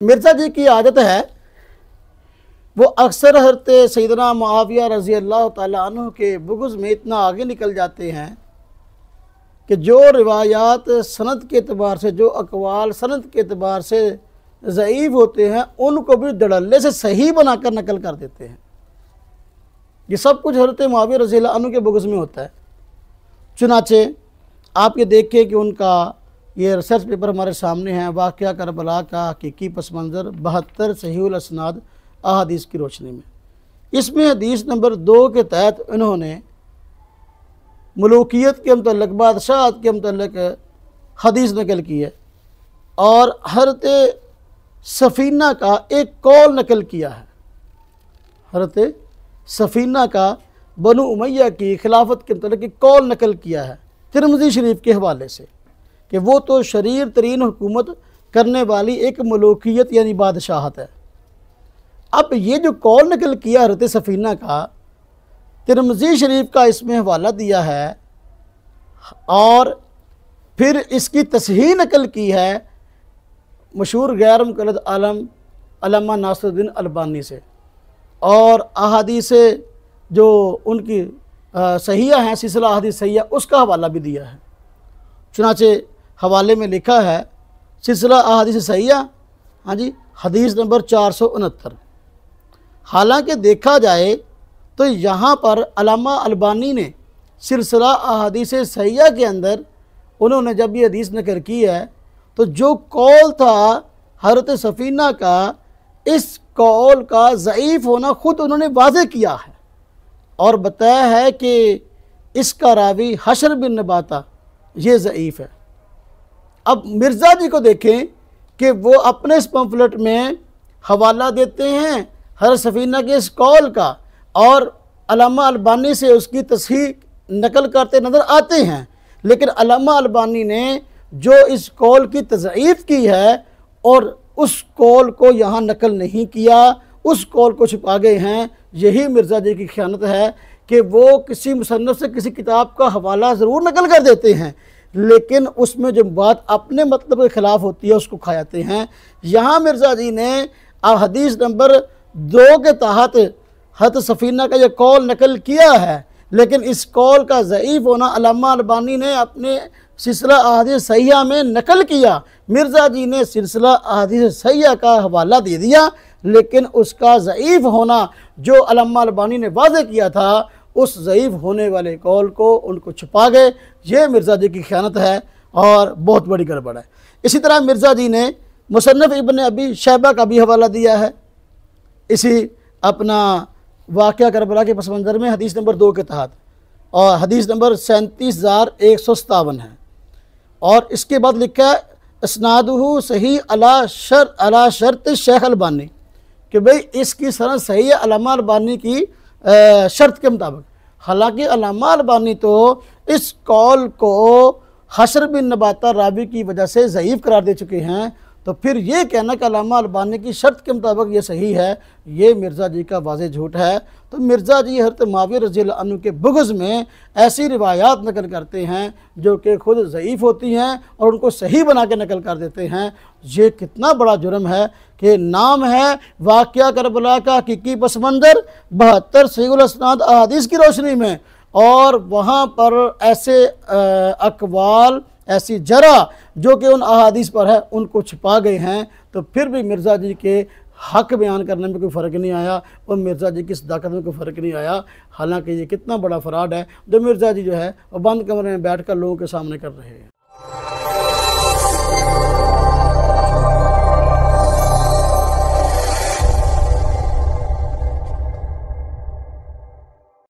मिर्ज़ा जी की आदत है, वो अक्सर हज़रत सैयदना मुआविया रज़ी अल्लाह ताला अन्हु के बुग़्ज़ में इतना आगे निकल जाते हैं कि जो रिवायात सनद के एतबार से, जो अक़वाल सनद के एतबार से ज़ईफ़ होते हैं, उनको भी धड़ल्ले से सही बनाकर नकल कर देते हैं। ये सब कुछ हज़रत मुआविया रज़ी अल्लाह अन्हु के बुग़्ज़ में होता है। चुनाचे आप ये देखिए कि उनका ये रिसर्च पेपर हमारे सामने है, वाक़या करबला का हकीकी पस मंज़र 72 सहीहुल असनाद अहादीस की रोशनी में। इसमें हदीस नंबर 2 के तहत इन्होंने मलूकियत के मुतल्लिक़, बादशाहत के मुतल्लिक़ हदीस नकल की है और हज़रत सफ़ीना का एक कौल नकल किया है। हज़रत सफ़ीना का बनु उमैया की खिलाफत के मुतल्लिक़ एक कौल नकल किया है तिरमिज़ी शरीफ के हवाले से कि वो तो शरीर तरीन हुकूमत करने वाली एक मलूकियत यानी बादशाहत है। अब ये जो कौल नकल किया हज़रत सफ़ीना का, तिरमिज़ी शरीफ का इसमें हवाला दिया है और फिर इसकी तस्हीह नकल की है मशहूर गैर मुक़ल्लिद आलम अल्लामा नासिरुद्दीन अलबानी से, और अहादीस जो उनकी सहीहा हैं, सिलसिला अहादीस सहीहा, उसका हवाला भी दिया है। चुनाचे हवाले में लिखा है सिलसिला अहादीस सहीहा, हाँ जी, हदीस नंबर 469। हालांकि देखा जाए तो यहाँ पर अल्लामा अलबानी ने सिलसिला अहादीस सहीहा के अंदर उन्होंने जब ये हदीस नकल की है तो जो कौल था हज़रत सफ़ीना का, इस कौल का ज़ईफ़ होना ख़ुद उन्होंने वाज़े किया है और बताया है कि इसका रावी हशर बिन नबाता ये ज़ईफ़ है। अब मिर्ज़ा जी को देखें कि वो अपने इस पम्फलेट में हवाला देते हैं हज़रत सफ़ीना के इस कौल का और अल्लामा अलबानी से उसकी तस्हीह नकल करते नज़र आते हैं, लेकिन अल्लामा अलबानी ने जो इस कौल की तज़ईफ़ की है और उस कौल को यहाँ नकल नहीं किया, उस कौल को छुपा गए हैं। यही मिर्ज़ा जी की ख़यानत है कि वो किसी मुसन्नफ़ से किसी किताब का हवाला ज़रूर नकल कर देते हैं, लेकिन उसमें जो बात अपने मतलब के ख़िलाफ़ होती है उसको खा जाते हैं। यहाँ मिर्ज़ा जी ने हदीस नंबर 2 के तहत हज़रत सफ़ीना का ये कौल नकल किया है, लेकिन इस कौल का ज़ईफ़ होना अल्लामा अलबानी ने अपने सिलसिला अहादीस सहीहा में नकल किया। मिर्ज़ा जी ने सिलसिला अहादीस सहीहा का हवाला दे दिया, लेकिन उसका ज़ईफ़ होना जो अल्लामा अलबानी ने वाज़े किया था, उस ज़ईफ़ होने वाले कौल को उनको छुपा गए। ये मिर्ज़ा जी की ख़यानत है और बहुत बड़ी गड़बड़ है। इसी तरह मिर्ज़ा जी ने मुसन्नफ़ इब्न अबी शैबा का भी हवाला दिया है इसी अपना वाक़या करबला के पस मंज़र में हदीस नंबर 2 के तहत, और हदीस नंबर 37,157 है। और इसके बाद लिखा है इसनादुहु सही अला शर्त शेख अलबानी, कि भाई इसकी सनद सही है अल्लामा अलबानी की शर्त के मुताबिक। हालांकि अल्लामा अलबानी तो इस कौल को हशर बिन नबाता रावी की वजह से ज़ईफ़ करार दे चुके हैं, तो फिर ये कहना कि अल्लामा अलबानी की शर्त के मुताबिक ये सही है, ये मिर्ज़ा जी का वाज़े झूठ है। तो मिर्ज़ा जी हज़रत मुआविया रज़ी अल्लाह अन्हु के बुग़्ज़ में ऐसी रिवायात नकल करते हैं जो कि खुद ज़ईफ़ होती हैं और उनको सही बना के नकल कर देते हैं। ये कितना बड़ा जुर्म है कि नाम है वाक़या करबला का हकीकी पस मंज़र 72 सहीहुल असनाद अहादीस की रोशनी में, और वहाँ पर ऐसे अक़वाल, ऐसी जरा जो कि उन अहादीस पर है, उनको छिपा गए हैं। तो फिर भी मिर्ज़ा जी के हक़ बयान करने में कोई फ़र्क नहीं आया और मिर्ज़ा जी की सदाकत में कोई फ़र्क नहीं आया। हालांकि ये कितना बड़ा फ़राड है जो मिर्ज़ा जी जो है वो बंद कमरे में बैठ कर लोगों के सामने कर रहे हैं।